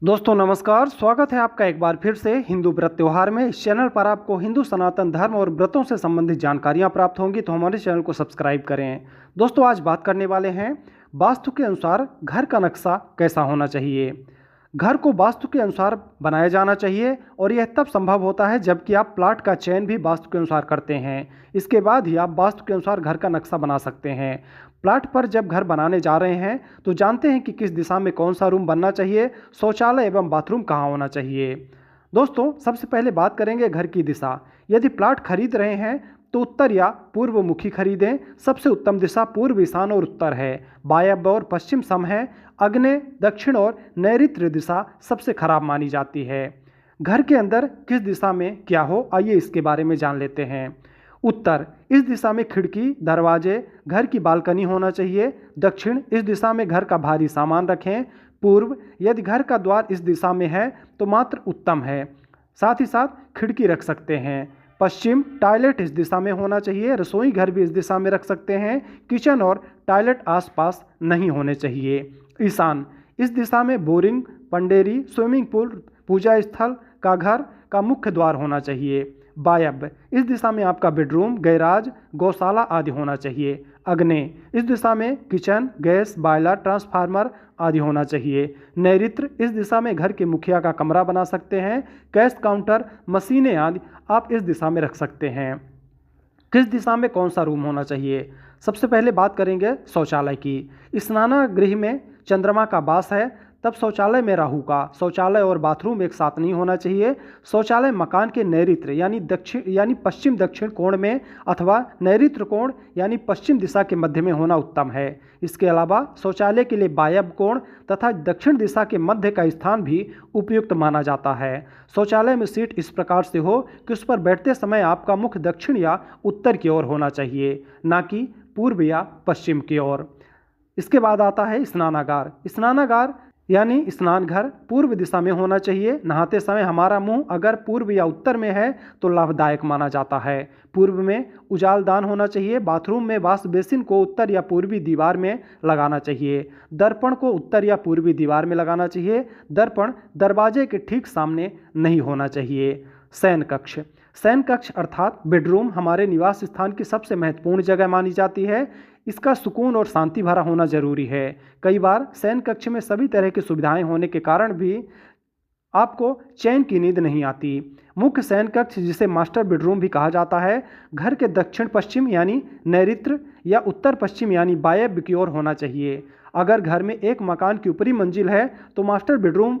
दोस्तों नमस्कार, स्वागत है आपका एक बार फिर से हिंदू व्रत त्योहार में। इस चैनल पर आपको हिंदू सनातन धर्म और व्रतों से संबंधित जानकारियां प्राप्त होंगी, तो हमारे चैनल को सब्सक्राइब करें। दोस्तों आज बात करने वाले हैं वास्तु के अनुसार घर का नक्शा कैसा होना चाहिए। घर को वास्तु के अनुसार बनाया जाना चाहिए और यह तब संभव होता है जबकि आप प्लाट का चयन भी वास्तु के अनुसार करते हैं। इसके बाद ही आप वास्तु के अनुसार घर का नक्शा बना सकते हैं। प्लाट पर जब घर बनाने जा रहे हैं तो जानते हैं कि किस दिशा में कौन सा रूम बनना चाहिए, शौचालय एवं बाथरूम कहाँ होना चाहिए। दोस्तों सबसे पहले बात करेंगे घर की दिशा। यदि प्लाट खरीद रहे हैं तो उत्तर या पूर्व मुखी खरीदें। सबसे उत्तम दिशा पूर्व, ईशान और उत्तर है। वायव्य और पश्चिम सम है। आग्नेय, दक्षिण और नैऋत्य दिशा सबसे खराब मानी जाती है। घर के अंदर किस दिशा में क्या हो, आइए इसके बारे में जान लेते हैं। उत्तर, इस दिशा में खिड़की, दरवाजे, घर की बालकनी होना चाहिए। दक्षिण, इस दिशा में घर का भारी सामान रखें। पूर्व, यदि घर का द्वार इस दिशा में है तो मात्र उत्तम है, साथ ही साथ खिड़की रख सकते हैं। पश्चिम, टॉयलेट इस दिशा में होना चाहिए। रसोई घर भी इस दिशा में रख सकते हैं। किचन और टॉयलेट आसपास नहीं होने चाहिए। ईशान, इस दिशा में बोरिंग, पंडेरी, स्विमिंग पूल, पूजा स्थल का घर का मुख्य द्वार होना चाहिए। वायव्य, इस दिशा में आपका बेडरूम, गैराज, गौशाला आदि होना चाहिए। आग्नेय, इस दिशा में किचन, गैस, बॉयलर, ट्रांसफार्मर आदि होना चाहिए। नैऋत्य, इस दिशा में घर के मुखिया का कमरा बना सकते हैं। कैश काउंटर, मशीनें आदि आप इस दिशा में रख सकते हैं। किस दिशा में कौन सा रूम होना चाहिए। सबसे पहले बात करेंगे शौचालय की। स्नानगृह में चंद्रमा का वास है, तब शौचालय में राहु का। शौचालय और बाथरूम एक साथ नहीं होना चाहिए। शौचालय मकान के नैऋत्य यानी पश्चिम दक्षिण कोण में अथवा नैऋत्य कोण यानी पश्चिम दिशा के मध्य में होना उत्तम है। इसके अलावा शौचालय के लिए वायव्य कोण तथा दक्षिण दिशा के मध्य का स्थान भी उपयुक्त माना जाता है। शौचालय में सीट इस प्रकार से हो कि उस पर बैठते समय आपका मुख दक्षिण या उत्तर की ओर होना चाहिए, ना कि पूर्व या पश्चिम की ओर। इसके बाद आता है स्नानागार। स्नानागार यानी स्नान घर पूर्व दिशा में होना चाहिए। नहाते समय हमारा मुंह अगर पूर्व या उत्तर में है तो लाभदायक माना जाता है। पूर्व में उजालदान होना चाहिए। बाथरूम में वॉश बेसिन को उत्तर या पूर्वी दीवार में लगाना चाहिए। दर्पण को उत्तर या पूर्वी दीवार में लगाना चाहिए। दर्पण दरवाजे के ठीक सामने नहीं होना चाहिए। शयन कक्ष। शयन कक्ष अर्थात बेडरूम हमारे निवास स्थान की सबसे महत्वपूर्ण जगह मानी जाती है। इसका सुकून और शांति भरा होना जरूरी है। कई बार शयन कक्ष में सभी तरह की सुविधाएं होने के कारण भी आपको चैन की नींद नहीं आती। मुख्य शयन कक्ष, जिसे मास्टर बेडरूम भी कहा जाता है, घर के दक्षिण पश्चिम यानी नैऋत्य या उत्तर पश्चिम यानी वायव्य की ओर होना चाहिए। अगर घर में एक मकान की ऊपरी मंजिल है तो मास्टर बेडरूम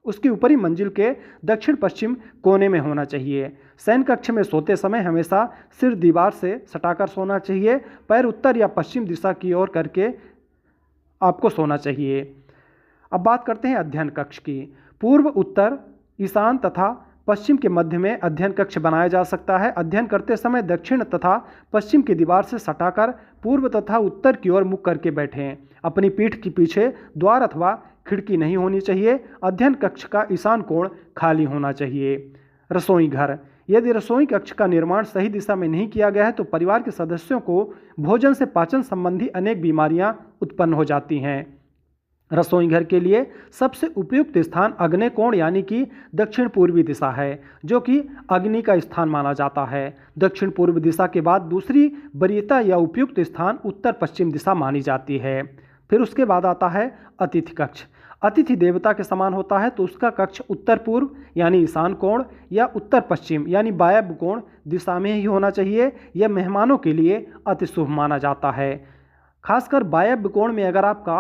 उसकी ऊपरी मंजिल के दक्षिण पश्चिम कोने में होना चाहिए। शयन कक्ष में सोते समय हमेशा सिर दीवार से सटाकर सोना चाहिए। पैर उत्तर या पश्चिम दिशा की ओर करके आपको सोना चाहिए। अब बात करते हैं अध्ययन कक्ष की। पूर्व, उत्तर, ईशान तथा पश्चिम के मध्य में अध्ययन कक्ष बनाया जा सकता है। अध्ययन करते समय दक्षिण तथा पश्चिम की दीवार से सटाकर पूर्व तथा उत्तर की ओर मुख करके बैठें। अपनी पीठ के पीछे द्वार अथवा खिड़की नहीं होनी चाहिए। अध्ययन कक्ष का ईशान कोण खाली होना चाहिए। रसोई घर। यदि रसोई कक्ष का निर्माण सही दिशा में नहीं किया गया है तो परिवार के सदस्यों को भोजन से पाचन संबंधी अनेक बीमारियां उत्पन्न हो जाती हैं। रसोई घर के लिए सबसे उपयुक्त स्थान आग्नेय कोण यानी कि दक्षिण पूर्वी दिशा है, जो कि अग्नि का स्थान माना जाता है। दक्षिण पूर्व दिशा के बाद दूसरी वरीयता या उपयुक्त स्थान उत्तर पश्चिम दिशा मानी जाती है। फिर उसके बाद आता है अतिथि कक्ष। अतिथि देवता के समान होता है तो उसका कक्ष उत्तर पूर्व यानी ईशान कोण या उत्तर पश्चिम यानी वायव्य कोण दिशा में ही होना चाहिए। यह मेहमानों के लिए अति शुभ माना जाता है। खासकर वायव्य कोण में अगर आपका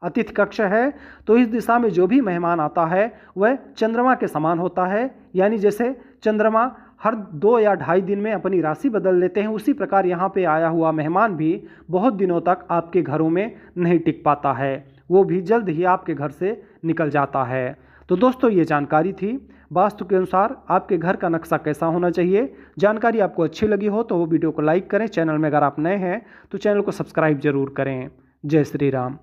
अतिथि कक्ष है तो इस दिशा में जो भी मेहमान आता है वह चंद्रमा के समान होता है। यानी जैसे चंद्रमा हर 2 या 2.5 दिन में अपनी राशि बदल लेते हैं, उसी प्रकार यहाँ पे आया हुआ मेहमान भी बहुत दिनों तक आपके घरों में नहीं टिक पाता है, वो भी जल्द ही आपके घर से निकल जाता है। तो दोस्तों ये जानकारी थी वास्तु के अनुसार आपके घर का नक्शा कैसा होना चाहिए। जानकारी आपको अच्छी लगी हो तो वो वीडियो को लाइक करें। चैनल में अगर आप नए हैं तो चैनल को सब्सक्राइब जरूर करें। जय श्री राम।